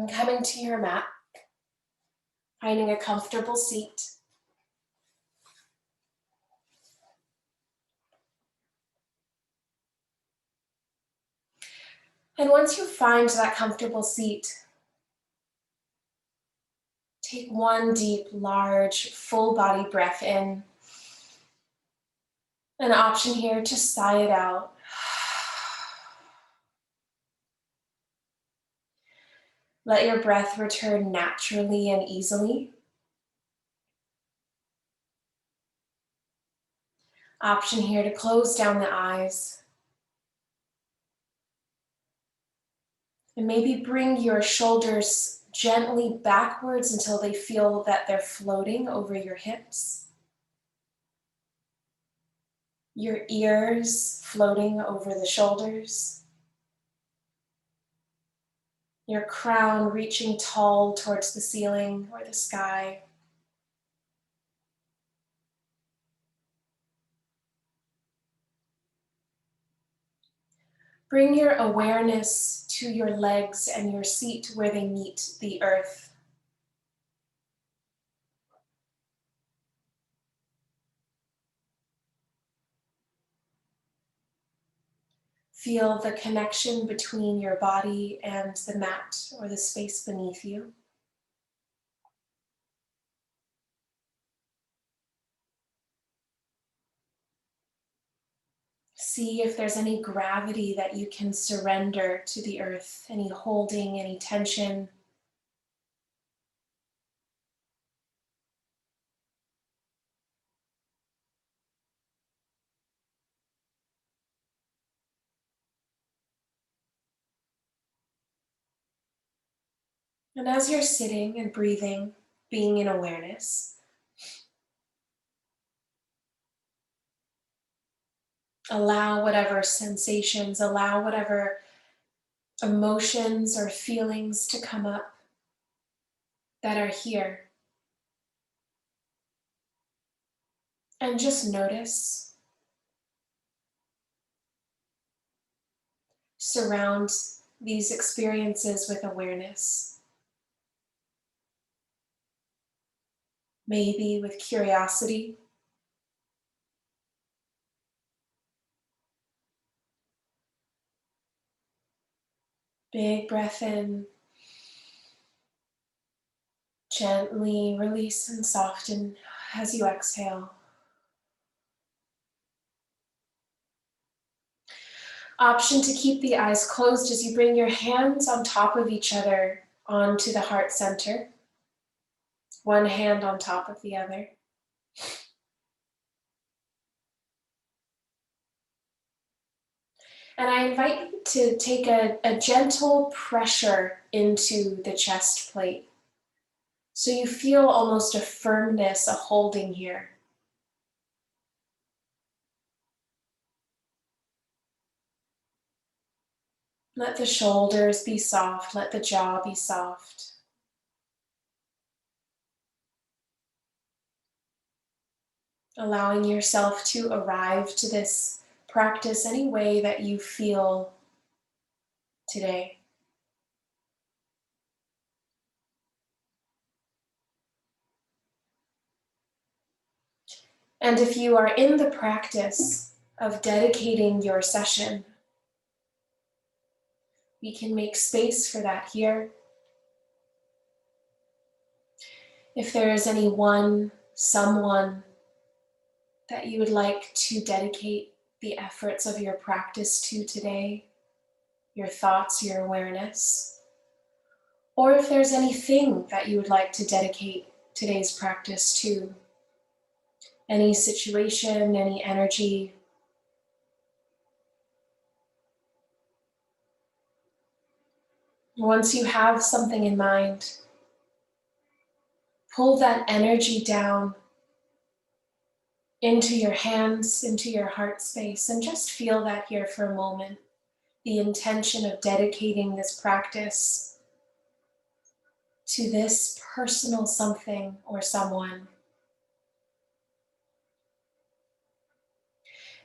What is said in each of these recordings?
And coming to your mat, finding a comfortable seat. And once you find that comfortable seat, take one deep, large, full body breath in. An option here to sigh it out. Let your breath return naturally and easily. Option here to close down the eyes. And maybe bring your shoulders gently backwards until they feel that they're floating over your hips. Your ears floating over the shoulders. Your crown reaching tall towards the ceiling or the sky. Bring your awareness to your legs and your seat where they meet the earth. Feel the connection between your body and the mat or the space beneath you. See if there's any gravity that you can surrender to the earth, any holding, any tension. And as you're sitting and breathing, being in awareness, allow whatever sensations, allow whatever emotions or feelings to come up that are here. And just notice. Surround these experiences with awareness. Maybe with curiosity. Big breath in. Gently release and soften as you exhale. Option to keep the eyes closed as you bring your hands on top of each other onto the heart center. One hand on top of the other. And I invite you to take a gentle pressure into the chest plate. So you feel almost a firmness, a holding here. Let the shoulders be soft, let the jaw be soft. Allowing yourself to arrive to this practice any way that you feel today. And if you are in the practice of dedicating your session, we can make space for that here. If there is someone that you would like to dedicate the efforts of your practice to today, your thoughts, your awareness, or if there's anything that you would like to dedicate today's practice to, any situation, any energy. Once you have something in mind, pull that energy down into your hands, into your heart space, and just feel that here for a moment. The intention of dedicating this practice to this personal something or someone.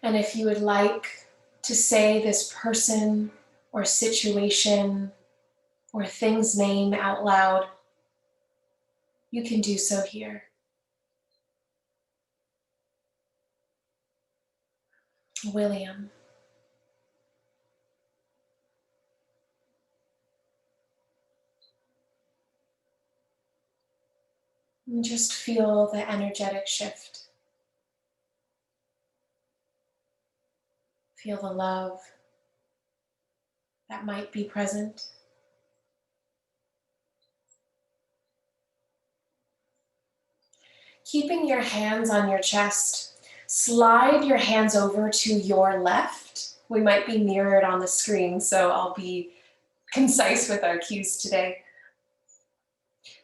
And if you would like to say this person or situation or things name out loud, you can do so here. William. And just feel the energetic shift. Feel the love that might be present. Keeping your hands on your chest, slide your hands over to your left. We might be mirrored on the screen, so I'll be concise with our cues today.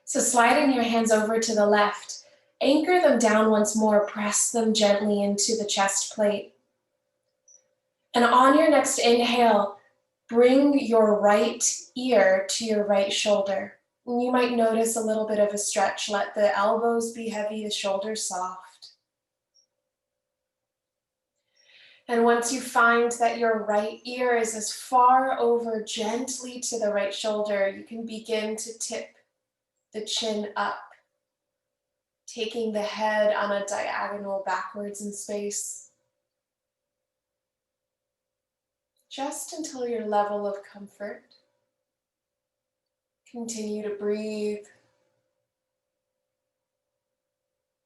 So sliding your hands over to the left, anchor them down once more, press them gently into the chest plate. And on your next inhale, bring your right ear to your right shoulder. And you might notice a little bit of a stretch. Let the elbows be heavy, the shoulders soft. And once you find that your right ear is as far over gently to the right shoulder, you can begin to tip the chin up, taking the head on a diagonal backwards in space, just until your level of comfort. Continue to breathe.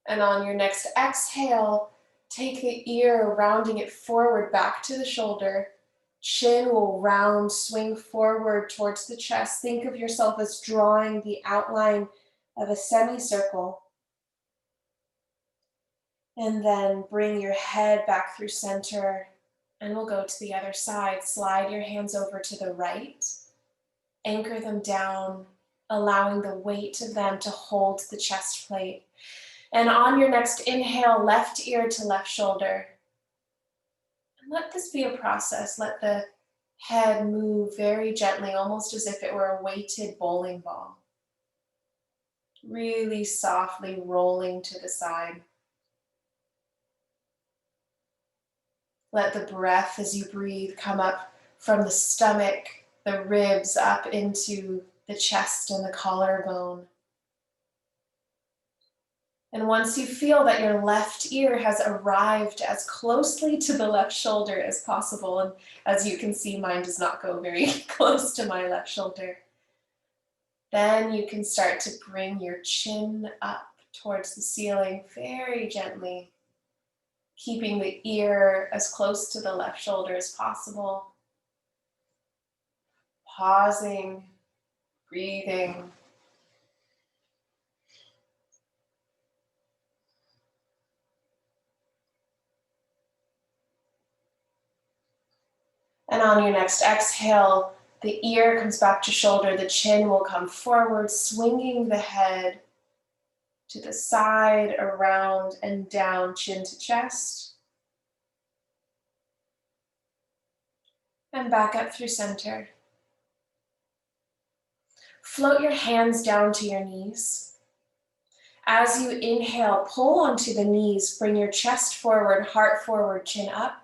And on your next exhale, take the ear, rounding it forward back to the shoulder. Chin will round, swing forward towards the chest. Think of yourself as drawing the outline of a semicircle. And then bring your head back through center, and we'll go to the other side. Slide your hands over to the right. Anchor them down, allowing the weight of them to hold the chest plate. And on your next inhale, left ear to left shoulder. And let this be a process. Let the head move very gently, almost as if it were a weighted bowling ball. Really softly rolling to the side. Let the breath as you breathe come up from the stomach, the ribs up into the chest and the collarbone. And once you feel that your left ear has arrived as closely to the left shoulder as possible, and as you can see, mine does not go very close to my left shoulder, then you can start to bring your chin up towards the ceiling very gently, keeping the ear as close to the left shoulder as possible. Pausing, breathing. And on your next exhale, the ear comes back to shoulder, the chin will come forward, swinging the head to the side, around, and down, chin to chest. And back up through center. Float your hands down to your knees. As you inhale, pull onto the knees, bring your chest forward, heart forward, chin up.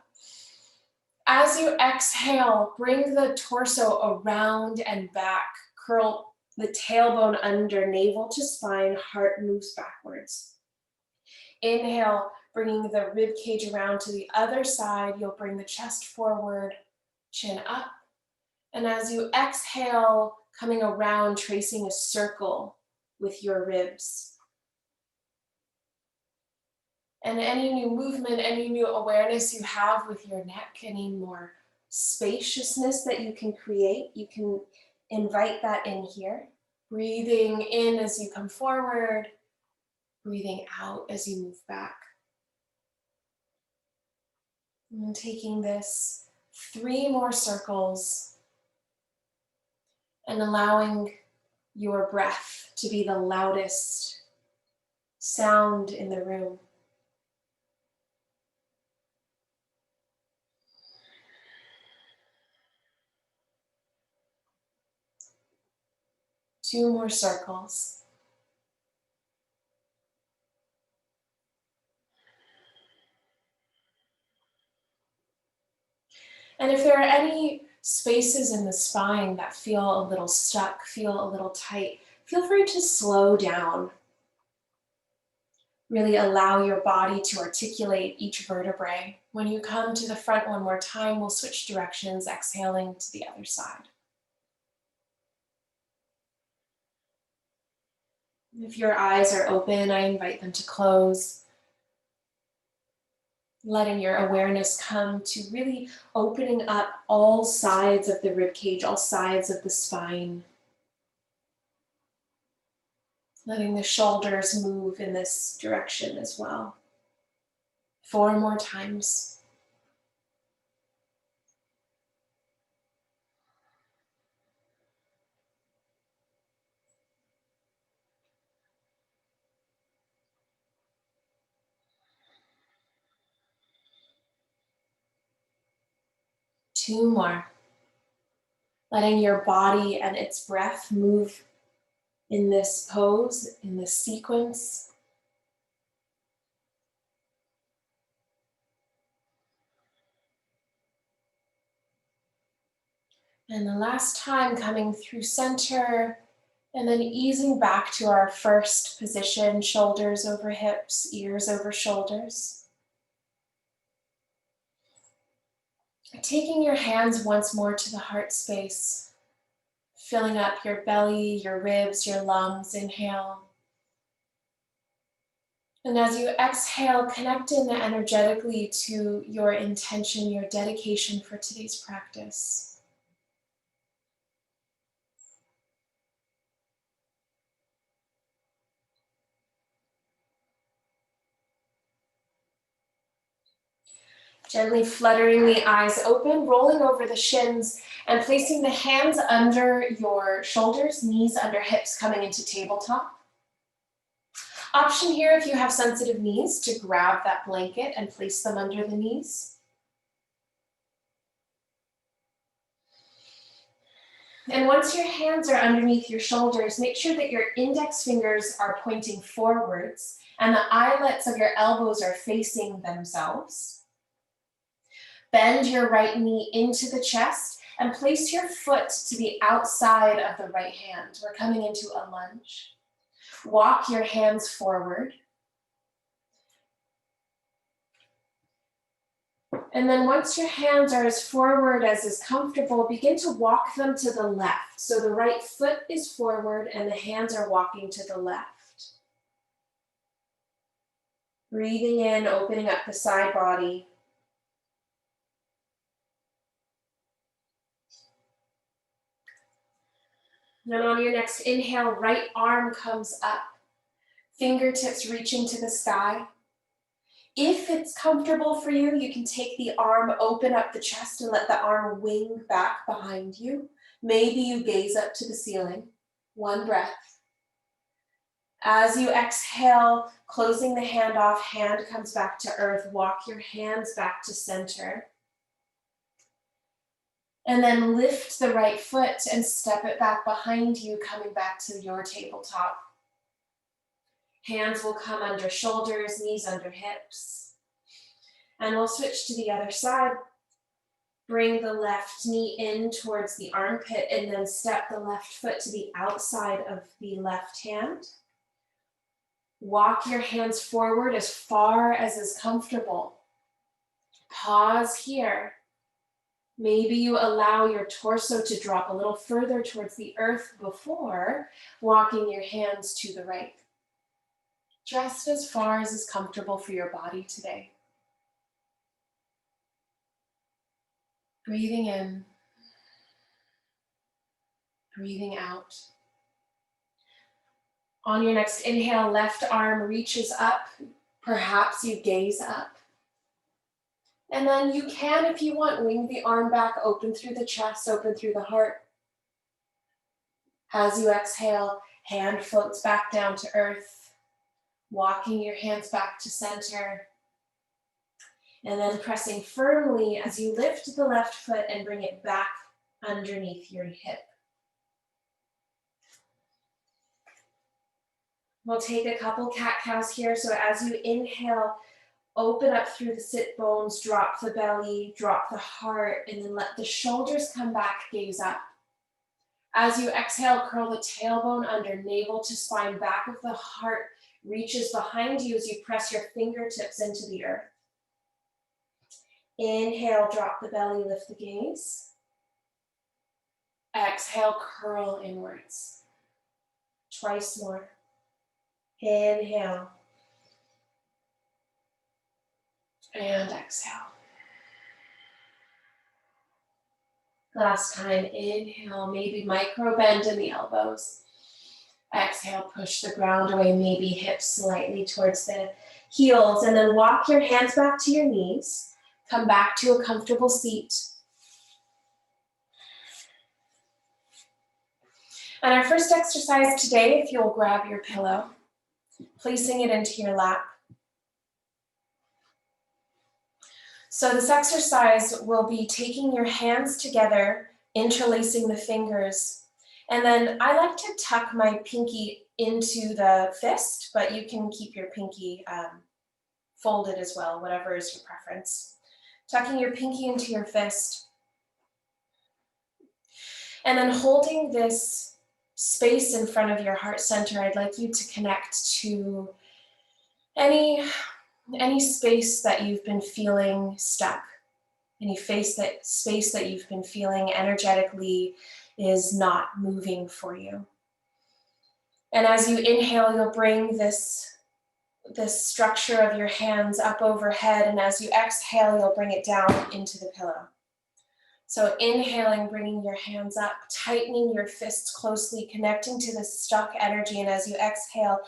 As you exhale, bring the torso around and back. Curl the tailbone under, navel to spine, heart moves backwards. Inhale, bringing the rib cage around to the other side. You'll bring the chest forward, chin up. And as you exhale, coming around, tracing a circle with your ribs. And any new movement, any new awareness you have with your neck, any more spaciousness that you can create, you can invite that in here. Breathing in as you come forward, breathing out as you move back. And taking this 3 more circles and allowing your breath to be the loudest sound in the room. Two more circles. And if there are any spaces in the spine that feel a little stuck, feel a little tight, feel free to slow down. Really allow your body to articulate each vertebrae. When you come to the front one more time, we'll switch directions, exhaling to the other side. If your eyes are open, I invite them to close. Letting your awareness come to really opening up all sides of the rib cage, all sides of the spine. Letting the shoulders move in this direction as well. 4 more times. Two more. Letting your body and its breath move in this pose, in this sequence. And the last time, coming through center, and then easing back to our first position, shoulders over hips, ears over shoulders. Taking your hands once more to the heart space, filling up your belly, your ribs, your lungs. Inhale. And as you exhale, connect in energetically to your intention, your dedication for today's practice. Gently fluttering the eyes open, rolling over the shins, and placing the hands under your shoulders, knees under hips, coming into tabletop. Option here, if you have sensitive knees, to grab that blanket and place them under the knees. And once your hands are underneath your shoulders, make sure that your index fingers are pointing forwards and the eyelets of your elbows are facing themselves. Bend your right knee into the chest and place your foot to the outside of the right hand. We're coming into a lunge. Walk your hands forward. And then once your hands are as forward as is comfortable, begin to walk them to the left. So the right foot is forward and the hands are walking to the left. Breathing in, opening up the side body. Then on your next inhale, right arm comes up. Fingertips reaching to the sky. If it's comfortable for you, you can take the arm, open up the chest and let the arm wing back behind you. Maybe you gaze up to the ceiling. One breath. As you exhale, closing the hand off, hand comes back to earth. Walk your hands back to center. And then lift the right foot and step it back behind you, coming back to your tabletop. Hands will come under shoulders, knees under hips. And we'll switch to the other side. Bring the left knee in towards the armpit and then step the left foot to the outside of the left hand. Walk your hands forward as far as is comfortable. Pause here. Maybe you allow your torso to drop a little further towards the earth before walking your hands to the right. Just as far as is comfortable for your body today. Breathing in, breathing out. On your next inhale, left arm reaches up. Perhaps you gaze up. And then you can, if you want, wing the arm back, open through the chest, open through the heart. As you exhale, hand floats back down to earth, walking your hands back to center. And then pressing firmly as you lift the left foot and bring it back underneath your hip. We'll take a couple cat-cows here. So as you inhale, Open up through the sit bones, drop the belly, drop the heart, and then let the shoulders come back, gaze up. As you exhale, curl the tailbone under, navel to spine, back of the heart reaches behind you as you press your fingertips into the earth. Inhale, drop the belly, lift the gaze. Exhale, curl inwards. Twice more. Inhale. And exhale. Last time, inhale, maybe micro bend in the elbows. Exhale, push the ground away, maybe hips slightly towards the heels, and then walk your hands back to your knees. Come back to a comfortable seat. And our first exercise today, if you'll grab your pillow, placing it into your lap. So this exercise will be taking your hands together, interlacing the fingers, and then I like to tuck my pinky into the fist, but you can keep your pinky folded as well, whatever is your preference. Tucking your pinky into your fist, and then holding this space in front of your heart center. I'd like you to connect to any space that you've been feeling stuck, any space that you've been feeling energetically is not moving for you. And as you inhale, you'll bring this structure of your hands up overhead, and as you exhale, you'll bring it down into the pillow. So inhaling, bringing your hands up, tightening your fists closely, connecting to this stuck energy, and as you exhale,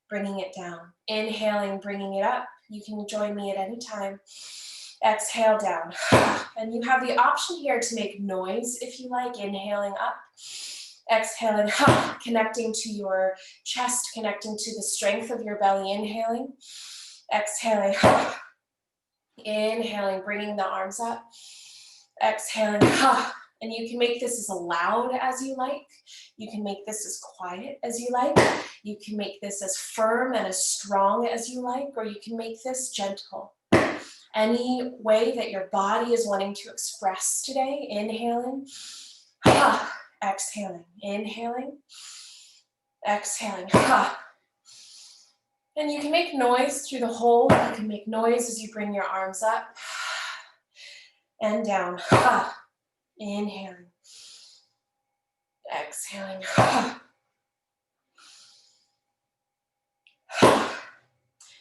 bringing it down. Inhaling, bringing it up. You can join me at any time. Exhale down. And you have the option here to make noise if you like, inhaling up. Exhaling, connecting to your chest, connecting to the strength of your belly, inhaling. Exhaling, inhaling, bringing the arms up. Exhaling, and you can make this as loud as you like. You can make this as quiet as you like. You can make this as firm and as strong as you like, or you can make this gentle. Any way that your body is wanting to express today. Inhaling, exhaling, inhaling, exhaling. And you can make noise through the hold. You can make noise as you bring your arms up and down. Inhaling, exhaling.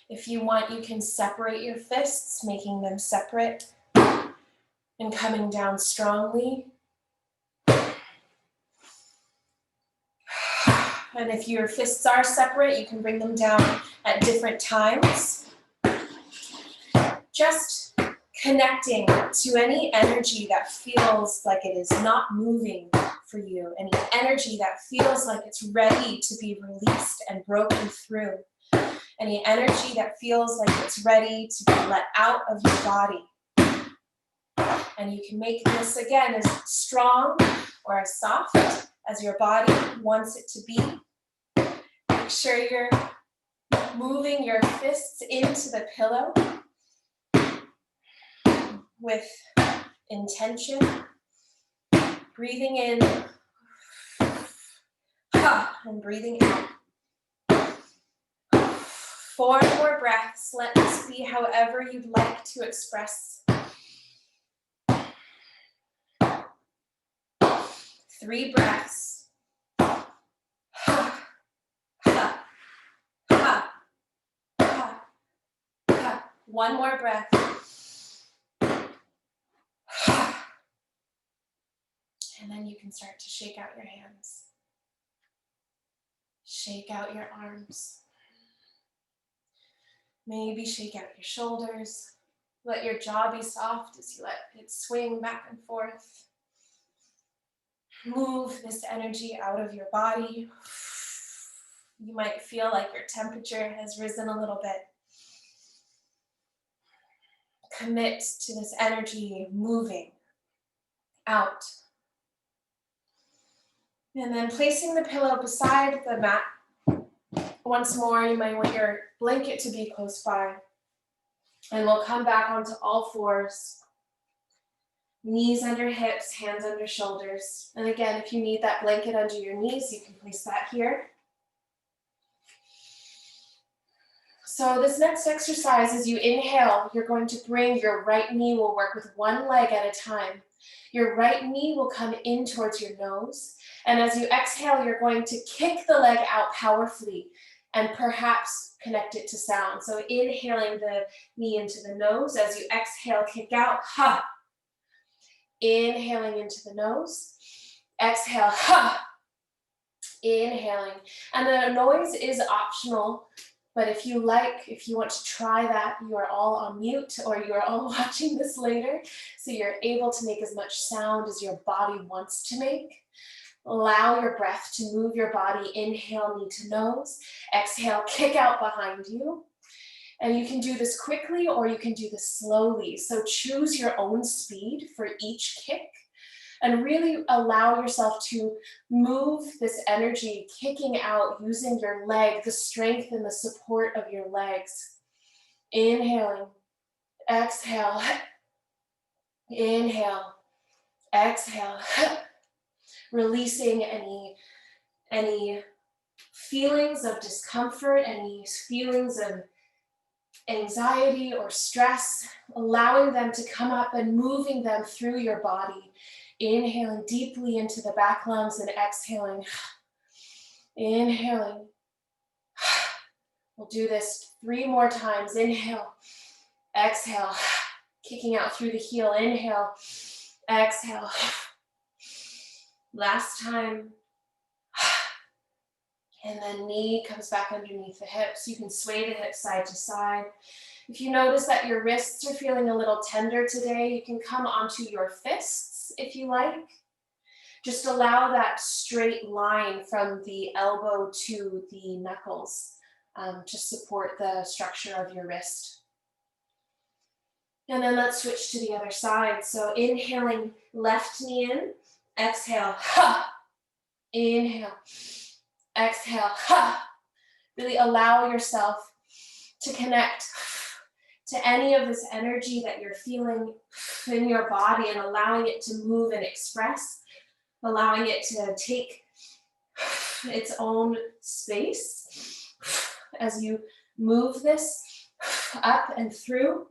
If you want, you can separate your fists, making them separate and coming down strongly. And if your fists are separate, you can bring them down at different times. Just connecting to any energy that feels like it is not moving for you, any energy that feels like it's ready to be released and broken through, any energy that feels like it's ready to be let out of your body. And you can make this, again, as strong or as soft as your body wants it to be. Make sure you're moving your fists into the pillow with intention. Breathing in and breathing out. 4 more breaths. Let this be however you'd like to express. 3 breaths. 1 more breath. And then you can start to shake out your hands. Shake out your arms. Maybe shake out your shoulders. Let your jaw be soft as you let it swing back and forth. Move this energy out of your body. You might feel like your temperature has risen a little bit. Commit to this energy moving out. And then placing the pillow beside the mat. Once more, you might want your blanket to be close by. And we'll come back onto all fours. Knees under hips, hands under shoulders. And again, if you need that blanket under your knees, you can place that here. So this next exercise, as you inhale, you're going to bring your right knee, will work with one leg at a time. Your right knee will come in towards your nose. And as you exhale, you're going to kick the leg out powerfully and perhaps connect it to sound. So inhaling the knee into the nose. As you exhale, kick out, ha. Inhaling into the nose. Exhale, ha. Inhaling. And the noise is optional. But if you want to try that, you are all on mute or you are all watching this later, so you're able to make as much sound as your body wants to make. Allow your breath to move your body. Inhale, knee to nose. Exhale, kick out behind you. And you can do this quickly or you can do this slowly. So choose your own speed for each kick. And really allow yourself to move this energy, kicking out, using your leg, the strength and the support of your legs. Inhaling, exhale, inhale, exhale. Releasing any feelings of discomfort, any feelings of anxiety or stress, allowing them to come up and moving them through your body. Inhaling deeply into the back lungs and exhaling. Inhaling. We'll do this 3 more times. Inhale, exhale, kicking out through the heel. Inhale, exhale. Last time. And then knee comes back underneath the hips. You can sway the hips side to side. If you notice that your wrists are feeling a little tender today, you can come onto your fists if you like. Just allow that straight line from the elbow to the knuckles to support the structure of your wrist. And then let's switch to the other side. So inhaling, left knee in, exhale, ha. Inhale, exhale, ha. Really allow yourself to connect to any of this energy that you're feeling in your body and allowing it to move and express, allowing it to take its own space as you move this up and through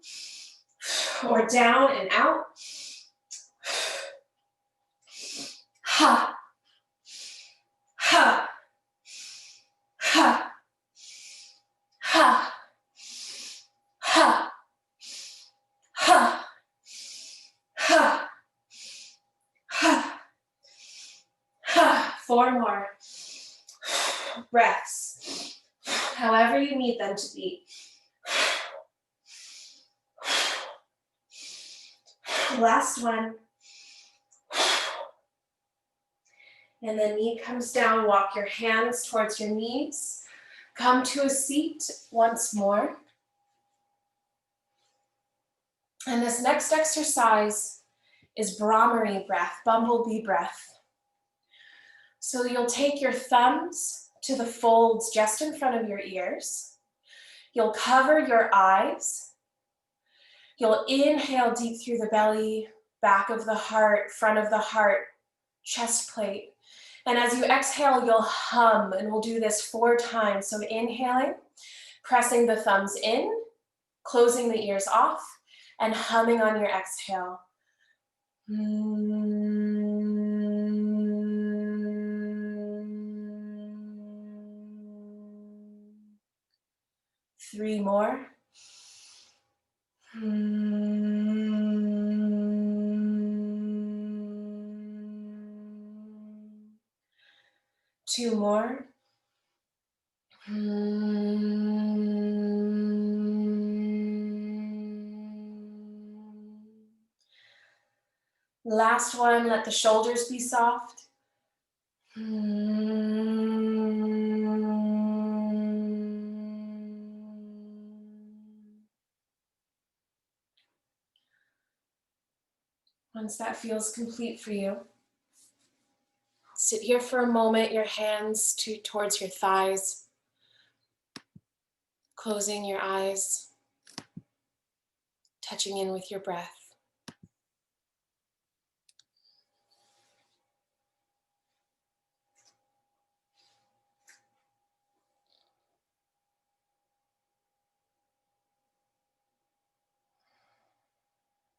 or down and out. Ha, ha, ha, ha, ha, ha, ha, ha, ha. 4 more breaths, however you need them to be. Last one. And then knee comes down, walk your hands towards your knees. Come to a seat once more. And this next exercise is Brahmari breath, bumblebee breath. So you'll take your thumbs to the folds just in front of your ears. You'll cover your eyes. You'll inhale deep through the belly, back of the heart, front of the heart, chest plate. And as you exhale, you'll hum, and we'll do this 4 times. So inhaling, pressing the thumbs in, closing the ears off, and humming on your exhale. 3 more. 2 more. Last one, let the shoulders be soft. Once that feels complete for you, sit here for a moment, your hands towards your thighs, closing your eyes. touching in with your breath.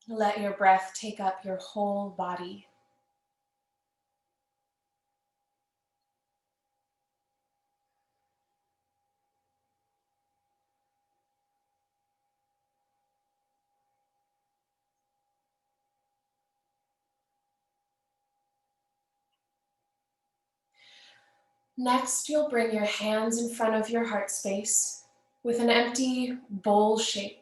Let your breath take up your whole body. Next, you'll bring your hands in front of your heart space with an empty bowl shape.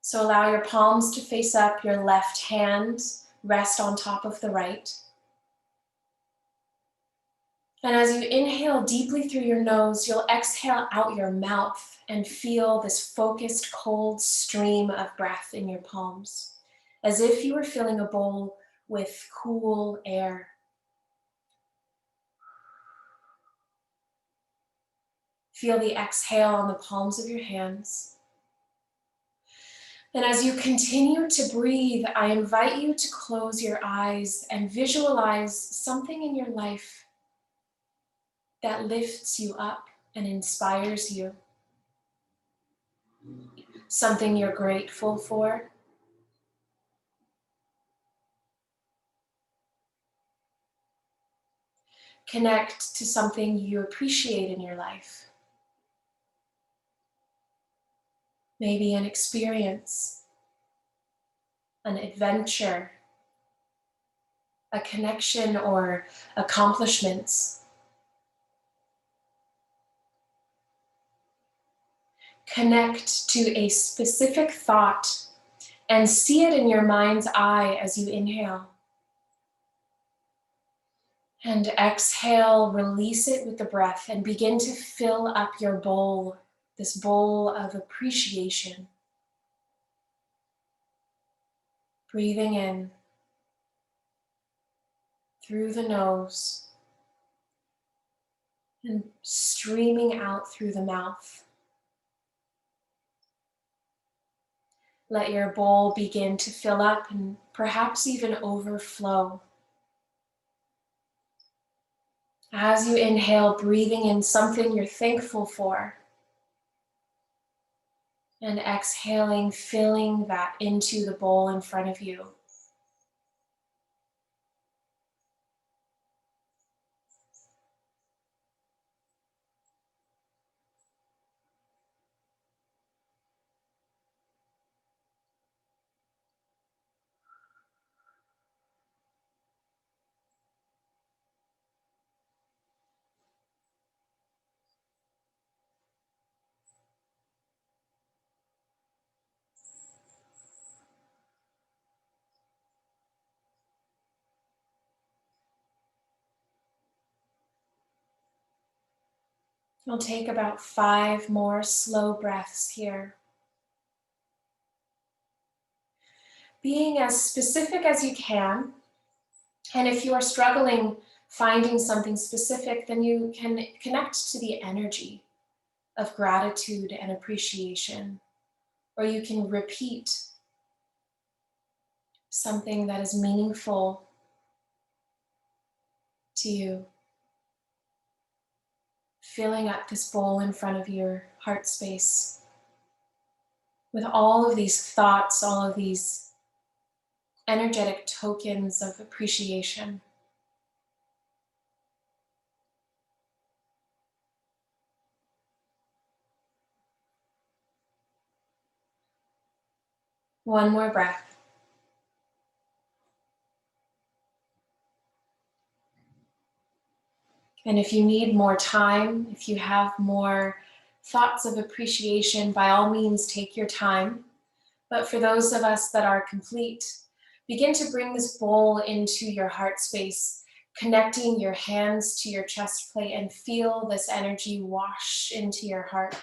So allow your palms to face up, your left hand rest on top of the right. And as you inhale deeply through your nose, you'll exhale out your mouth and feel this focused, cold stream of breath in your palms, as if you were filling a bowl with cool air. Feel the exhale on the palms of your hands. And as you continue to breathe, I invite you to close your eyes and visualize something in your life that lifts you up and inspires you. Something you're grateful for. Connect to something you appreciate in your life. Maybe an experience, an adventure, a connection, or accomplishments. Connect to a specific thought and see it in your mind's eye as you inhale. And exhale, release it with the breath and begin to fill up your bowl, this bowl of appreciation. Breathing in through the nose and streaming out through the mouth. Let your bowl begin to fill up and perhaps even overflow. As you inhale, breathing in something you're thankful for. And exhaling, filling that into the bowl in front of you. You'll take about 5 more slow breaths here. Being as specific as you can, and if you are struggling finding something specific, then you can connect to the energy of gratitude and appreciation, or you can repeat something that is meaningful to you. Filling up this bowl in front of your heart space with all of these thoughts, all of these energetic tokens of appreciation. One more breath. And if you need more time, if you have more thoughts of appreciation, by all means, take your time. But for those of us that are complete, begin to bring this bowl into your heart space, connecting your hands to your chest plate and feel this energy wash into your heart.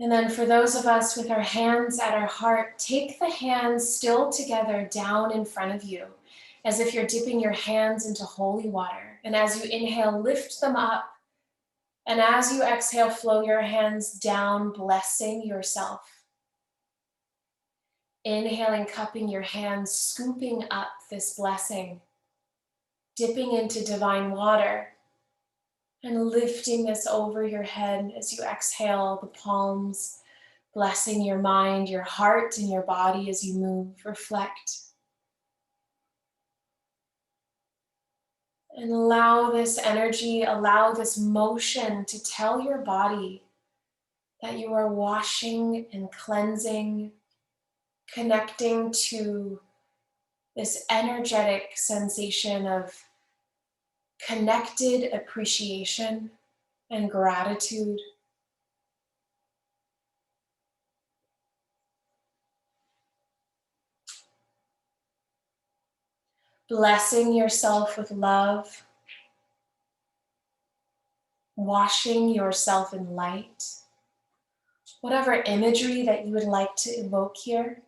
And then for those of us with our hands at our heart, take the hands still together down in front of you as if you're dipping your hands into holy water. And as you inhale, lift them up. And as you exhale, flow your hands down, blessing yourself. Inhaling, cupping your hands, scooping up this blessing, dipping into divine water, and lifting this over your head as you exhale, the palms, blessing your mind, your heart, and your body as you move. Reflect. And allow this energy, allow this motion to tell your body that you are washing and cleansing, connecting to this energetic sensation of connected appreciation and gratitude. Blessing yourself with love, washing yourself in light. Whatever imagery that you would like to evoke here.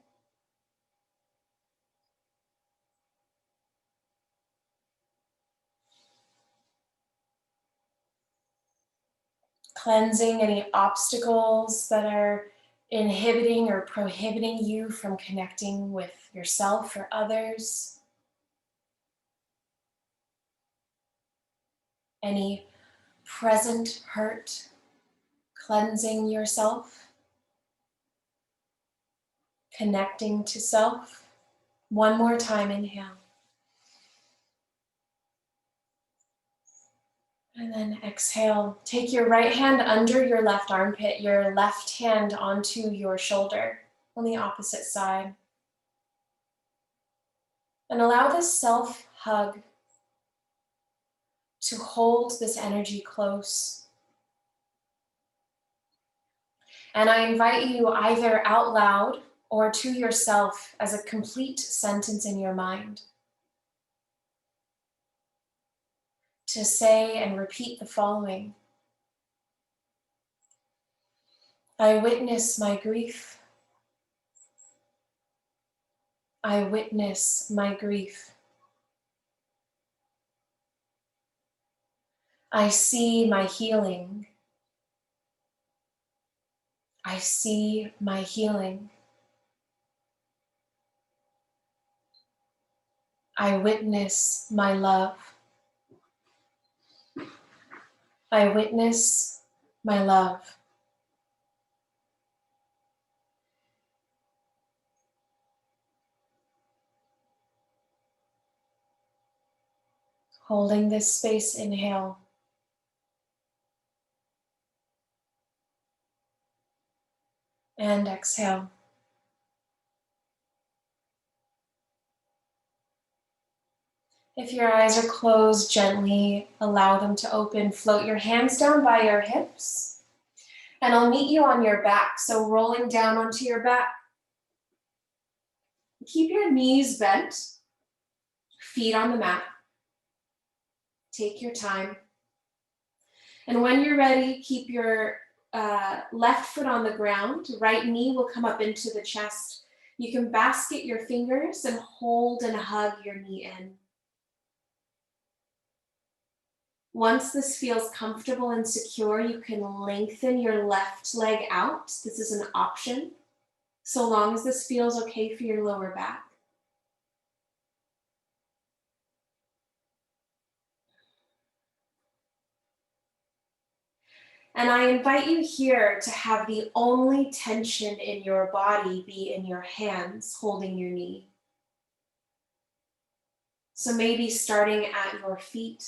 Cleansing any obstacles that are inhibiting or prohibiting you from connecting with yourself or others. Any present hurt, cleansing yourself, connecting to self. One more time, inhale. And then exhale. Take your right hand under your left armpit, your left hand onto your shoulder on the opposite side. And allow this self-hug to hold this energy close. And I invite you either out loud or to yourself as a complete sentence in your mind to say and repeat the following. I witness my grief. I witness my grief. I see my healing. I see my healing. I witness my love. I witness my love. Holding this space, inhale. And exhale. If your eyes are closed, gently allow them to open. Float your hands down by your hips. And I'll meet you on your back. So rolling down onto your back. Keep your knees bent, feet on the mat. Take your time. And when you're ready, keep your left foot on the ground. Right knee will come up into the chest. You can basket your fingers and hold and hug your knee in. Once this feels comfortable and secure, you can lengthen your left leg out. This is an option, so long as this feels okay for your lower back. And I invite you here to have the only tension in your body be in your hands holding your knee. So maybe starting at your feet,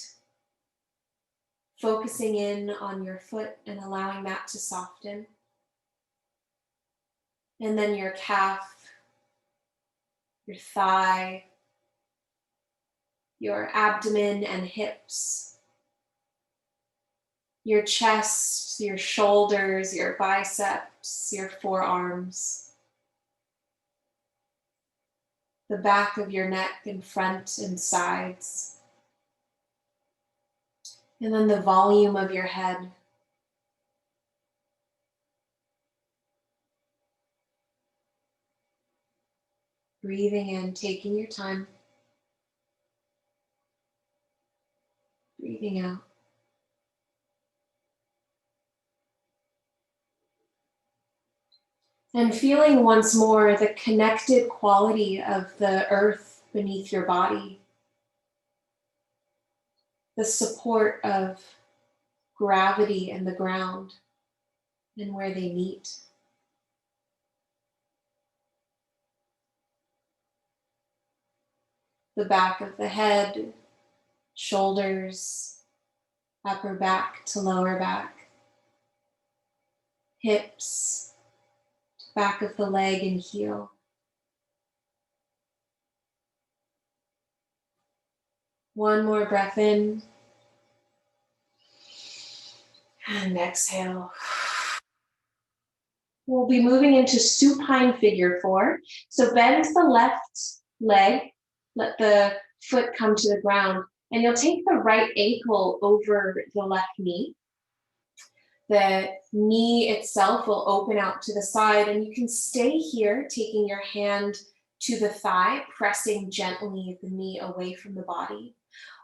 focusing in on your foot and allowing that to soften. And then your calf, your thigh, your abdomen and hips, your chest, your shoulders, your biceps, your forearms, the back of your neck and front and sides, and then the volume of your head. Breathing in, taking your time. Breathing out. And feeling once more the connected quality of the earth beneath your body, the support of gravity and the ground and where they meet. The back of the head, shoulders, upper back to lower back, hips, back of the leg and heel. One more breath in and exhale. We'll be moving into supine figure 4. So bend the left leg, let the foot come to the ground, and you'll take the right ankle over the left knee. The knee itself will open out to the side, and you can stay here, taking your hand to the thigh, pressing gently the knee away from the body.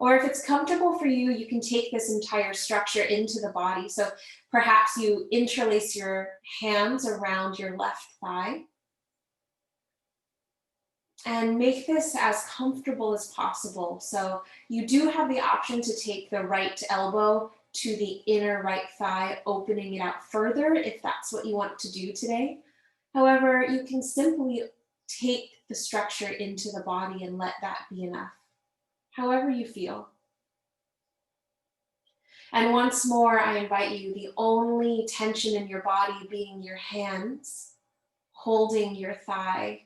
Or if it's comfortable for you, you can take this entire structure into the body. So perhaps you interlace your hands around your left thigh and make this as comfortable as possible. So you do have the option to take the right elbow to the inner right thigh, opening it out further if that's what you want to do today. However, you can simply take the structure into the body and let that be enough, however you feel. And once more, I invite you, the only tension in your body being your hands holding your thigh,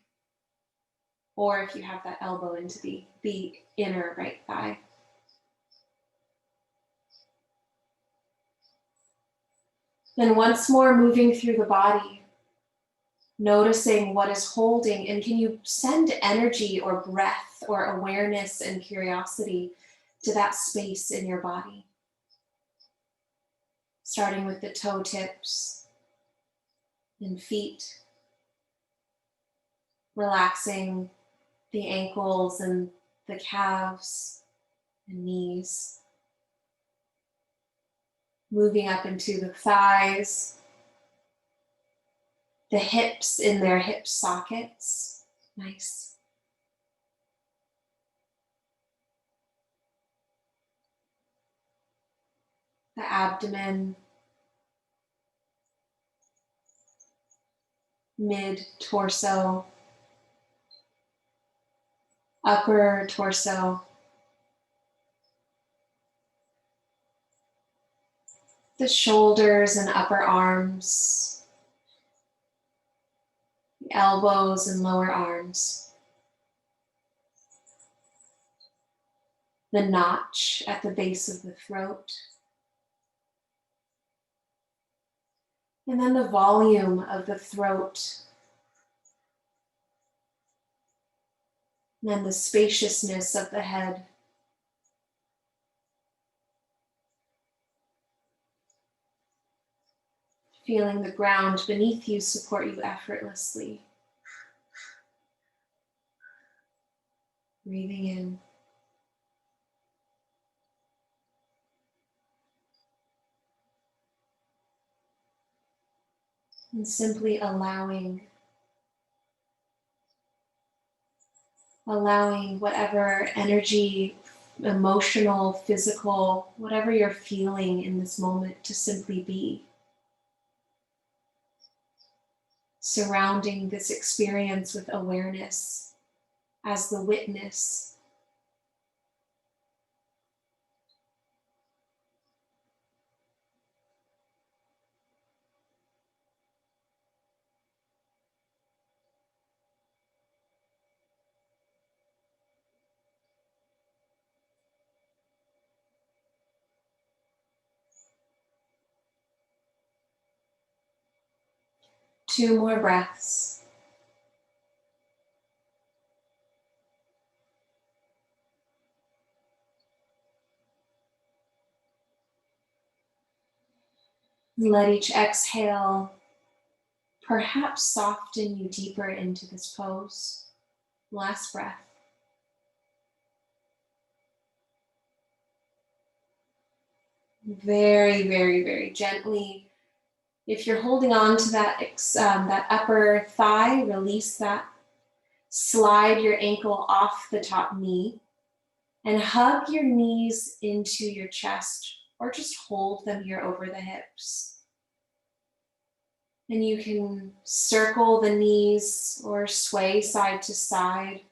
or if you have that elbow into the inner right thigh. Then once more, moving through the body, noticing what is holding, and can you send energy or breath or awareness and curiosity to that space in your body? Starting with the toe tips and feet, relaxing the ankles and the calves and knees, moving up into the thighs, the hips in their hip sockets. Nice. The abdomen, mid torso, upper torso, the shoulders and upper arms, the elbows and lower arms, the notch at the base of the throat, and then the volume of the throat, and then the spaciousness of the head. Feeling the ground beneath you support you effortlessly. Breathing in. And simply allowing whatever energy, emotional, physical, whatever you're feeling in this moment to simply be. Surrounding this experience with awareness as the witness. Two more breaths. Let each exhale perhaps soften you deeper into this pose. Last breath. Very, very, very gently. If you're holding on to that upper thigh, release that. Slide your ankle off the top knee and hug your knees into your chest, or just hold them here over the hips. And you can circle the knees or sway side to side,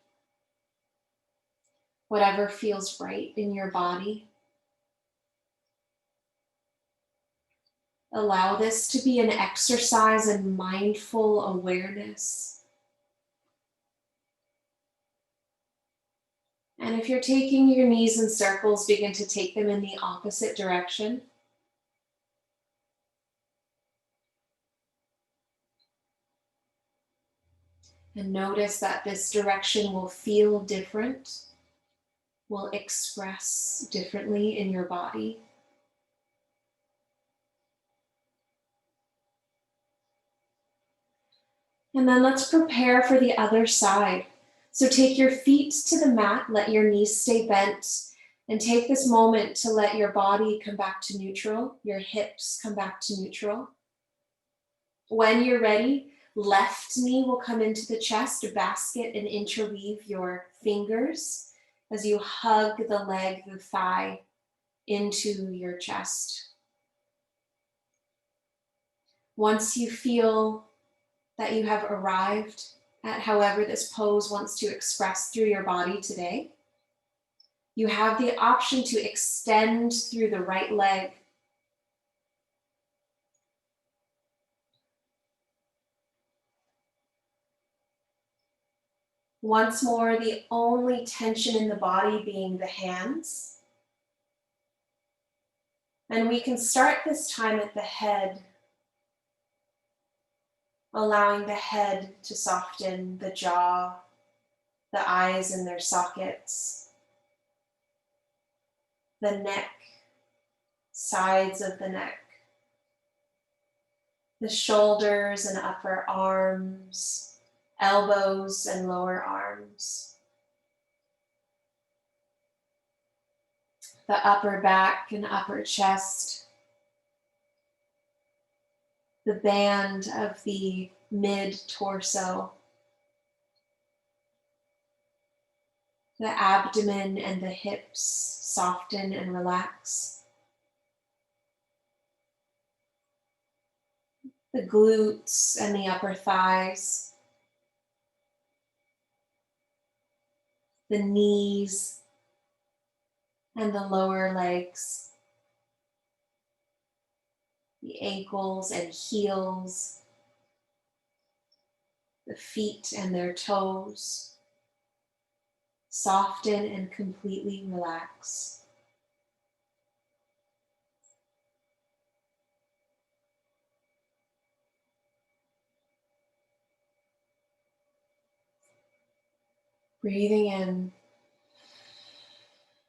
whatever feels right in your body. Allow this to be an exercise in mindful awareness. And if you're taking your knees in circles, begin to take them in the opposite direction. And notice that this direction will feel different, will express differently in your body. And then let's prepare for the other side. So take your feet to the mat, let your knees stay bent, and take this moment to let your body come back to neutral, your hips come back to neutral. When you're ready, left knee will come into the chest, basket, and interweave your fingers as you hug the leg, the thigh, into your chest. Once you feel that you have arrived at however this pose wants to express through your body today, you have the option to extend through the right leg. Once more, the only tension in the body being the hands. And we can start this time at the head, allowing the head to soften, the jaw, the eyes in their sockets, the neck, sides of the neck, the shoulders and upper arms, elbows and lower arms, the upper back and upper chest, the band of the mid-torso, the abdomen and the hips soften and relax, the glutes and the upper thighs, the knees and the lower legs, the ankles and heels, the feet and their toes, soften and completely relax. Breathing in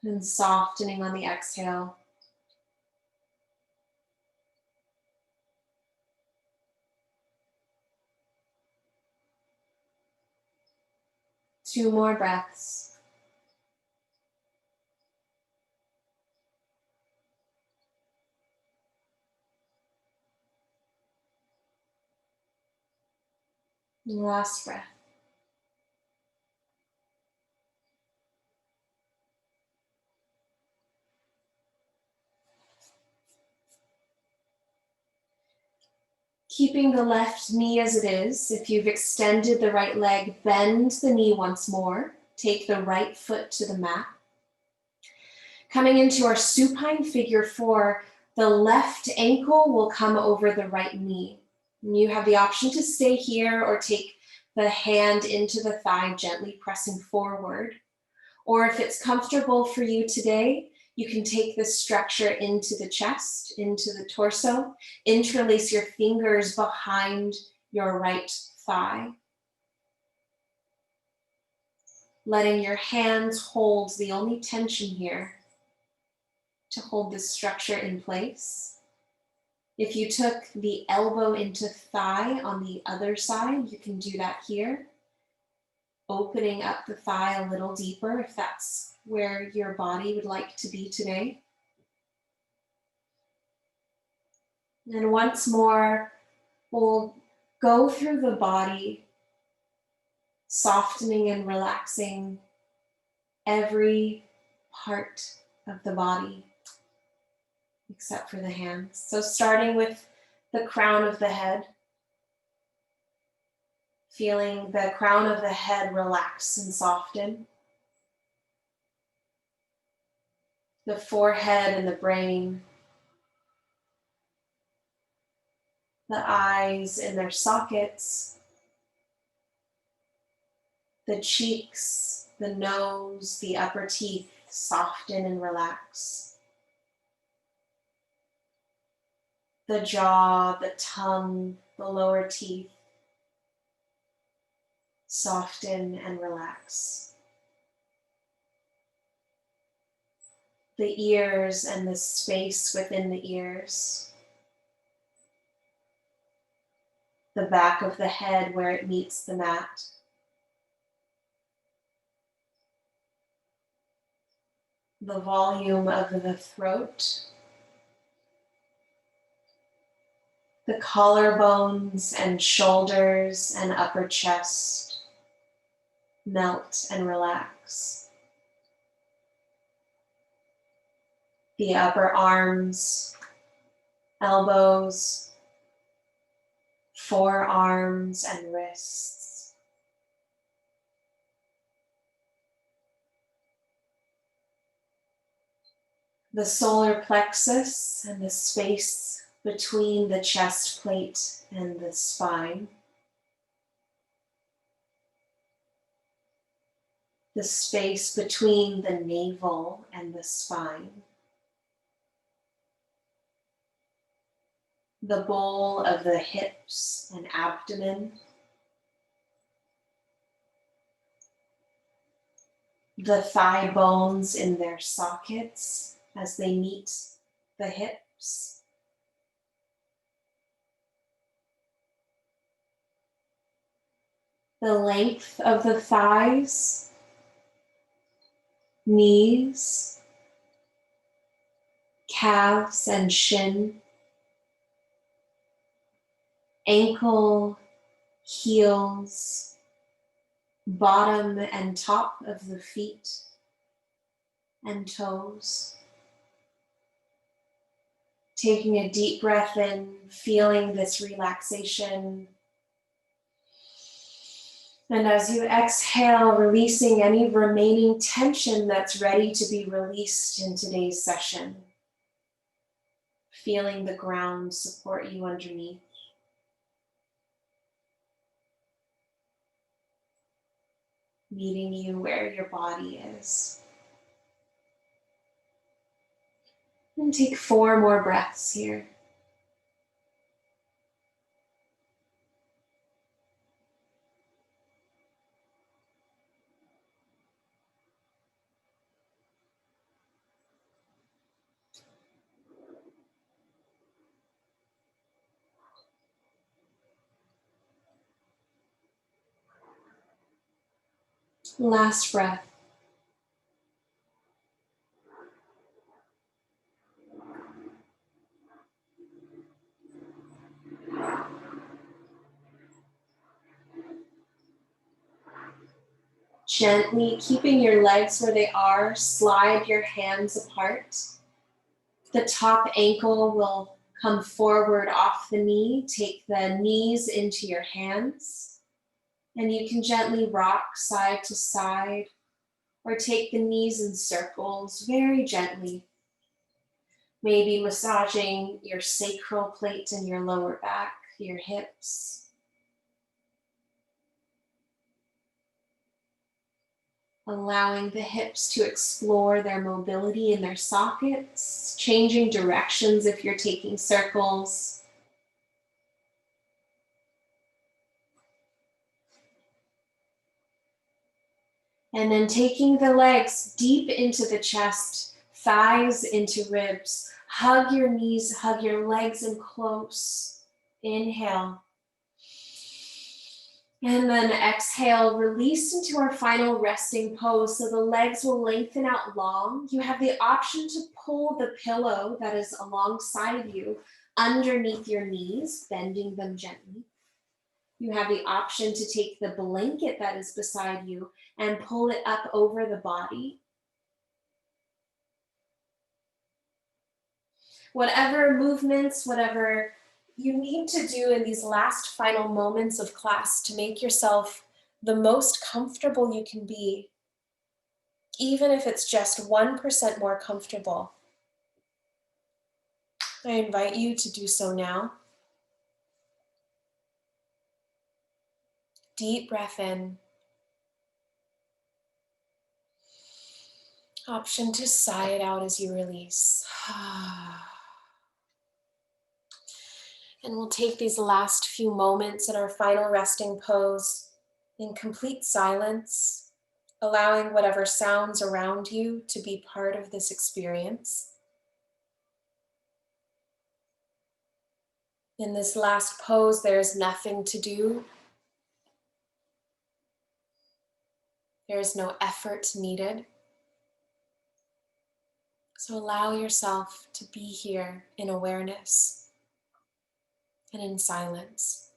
and softening on the exhale. Two more breaths. Last breath. Keeping the left knee as it is. If you've extended the right leg, bend the knee once more. Take the right foot to the mat. Coming into our supine figure 4, the left ankle will come over the right knee. And you have the option to stay here or take the hand into the thigh, gently pressing forward. Or if it's comfortable for you today, you can take this structure into the chest, into the torso, interlace your fingers behind your right thigh. Letting your hands hold the only tension here to hold this structure in place. If you took the elbow into thigh on the other side, you can do that here. Opening up the thigh a little deeper if that's where your body would like to be today. And once more, we'll go through the body, softening and relaxing every part of the body except for the hands. So starting with the crown of the head, feeling the crown of the head relax and soften. The forehead and the brain, the eyes in their sockets, the cheeks, the nose, the upper teeth soften and relax. The jaw, the tongue, the lower teeth soften and relax. The ears and the space within the ears. The back of the head where it meets the mat. The volume of the throat. The collarbones and shoulders and upper chest melt and relax. The upper arms, elbows, forearms and wrists. The solar plexus and the space between the chest plate and the spine. The space between the navel and the spine. The bowl of the hips and abdomen. The thigh bones in their sockets as they meet the hips. The length of the thighs, knees, calves and shin, ankle, heels, bottom and top of the feet and toes. Taking a deep breath in, feeling this relaxation. And as you exhale, releasing any remaining tension that's ready to be released in today's session. Feeling the ground support you underneath. Meeting you where your body is. And take 4 more breaths here. Last breath. Gently keeping your legs where they are, slide your hands apart. The top ankle will come forward off the knee. Take the knees into your hands. And you can gently rock side to side or take the knees in circles very gently. Maybe massaging your sacral plate and your lower back, your hips. Allowing the hips to explore their mobility in their sockets, changing directions if you're taking circles. And then taking the legs deep into the chest, thighs into ribs. Hug your knees, hug your legs in close. Inhale. And then exhale, release into our final resting pose. So the legs will lengthen out long. You have the option to pull the pillow that is alongside of you underneath your knees, bending them gently. You have the option to take the blanket that is beside you and pull it up over the body. Whatever movements, whatever you need to do in these last final moments of class to make yourself the most comfortable you can be, even if it's just 1% more comfortable, I invite you to do so now. Deep breath in. Option to sigh it out as you release. And we'll take these last few moments in our final resting pose in complete silence, allowing whatever sounds around you to be part of this experience. In this last pose, there's nothing to do. There's no effort needed. So allow yourself to be here in awareness and in silence.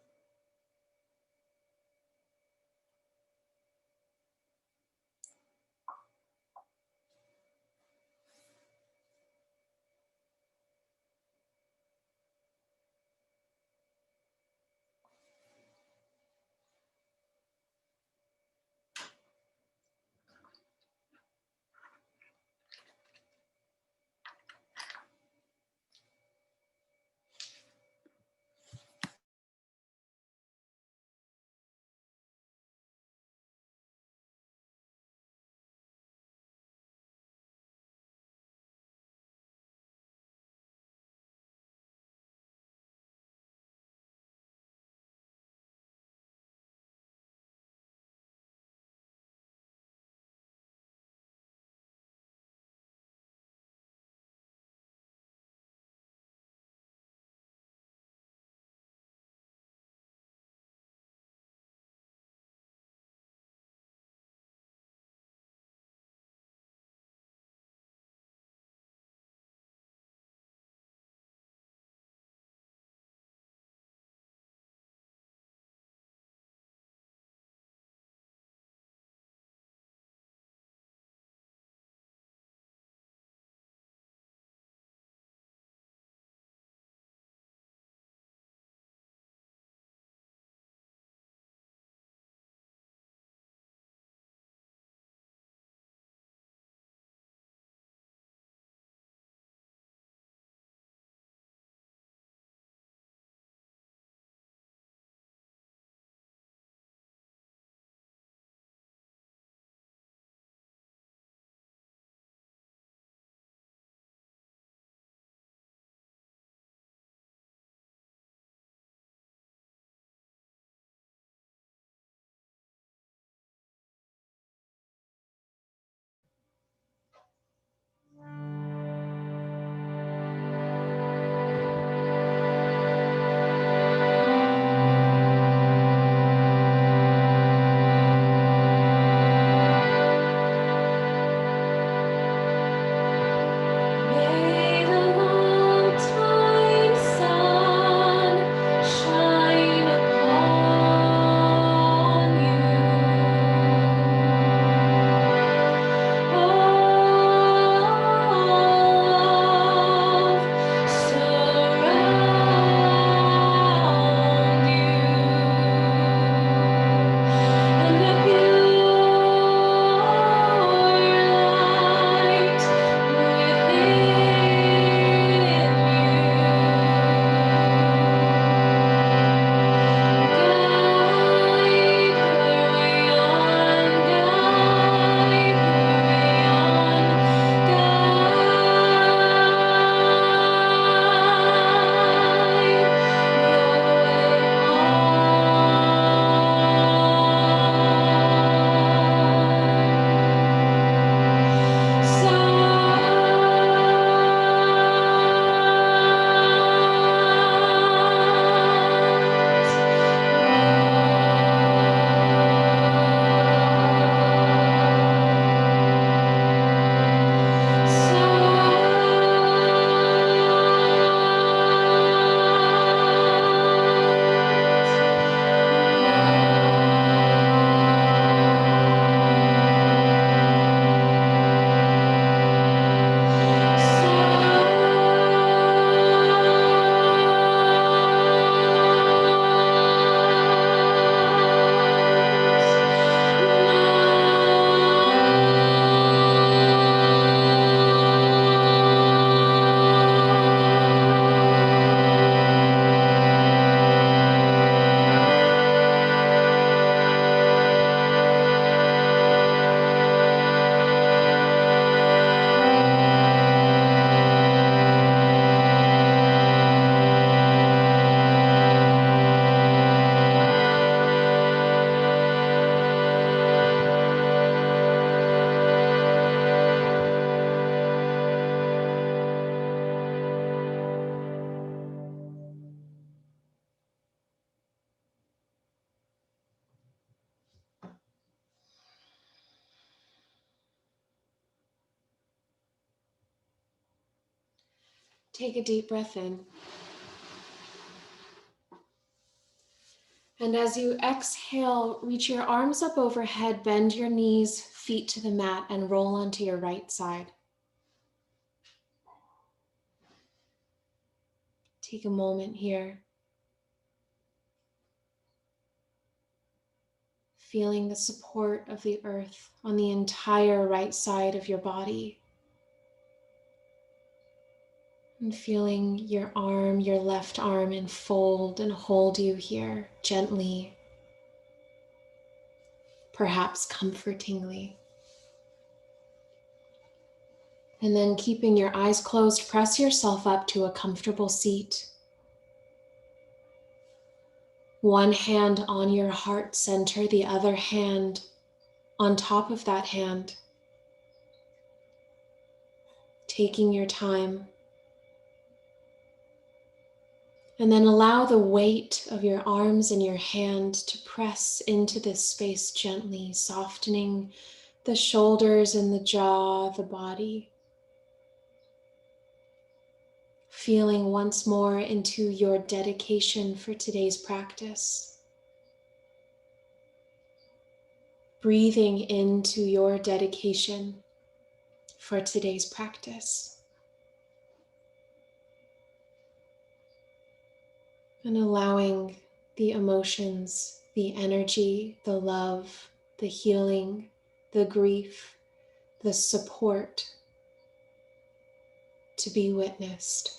Take a deep breath in. And as you exhale, reach your arms up overhead, bend your knees, feet to the mat, and roll onto your right side. Take a moment here, feeling the support of the earth on the entire right side of your body. And feeling your left arm, enfold and hold you here gently, perhaps comfortingly. And then keeping your eyes closed, press yourself up to a comfortable seat. One hand on your heart center, the other hand on top of that hand. Taking your time. And then allow the weight of your arms and your hand to press into this space gently, softening the shoulders and the jaw, the body. Feeling once more into your dedication for today's practice. Breathing into your dedication for today's practice. And allowing the emotions, the energy, the love, the healing, the grief, the support to be witnessed.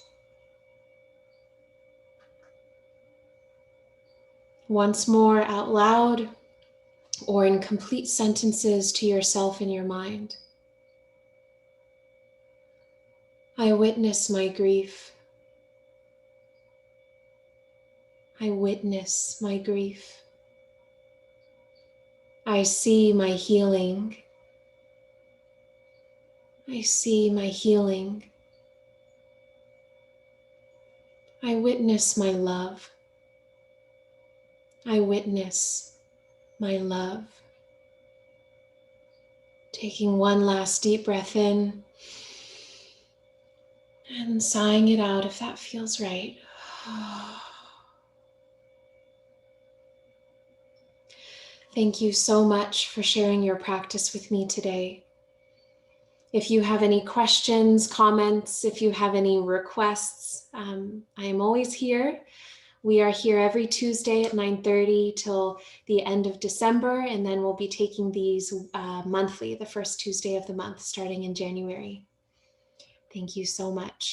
Once more out loud or in complete sentences to yourself in your mind. I witness my grief. I witness my grief. I see my healing. I see my healing. I witness my love. I witness my love. Taking one last deep breath in and sighing it out if that feels right. Thank you so much for sharing your practice with me today. If you have any questions, comments, if you have any requests, I am always here. We are here every Tuesday at 9:30 till the end of December, and then we'll be taking these monthly, the first Tuesday of the month, starting in January. Thank you so much.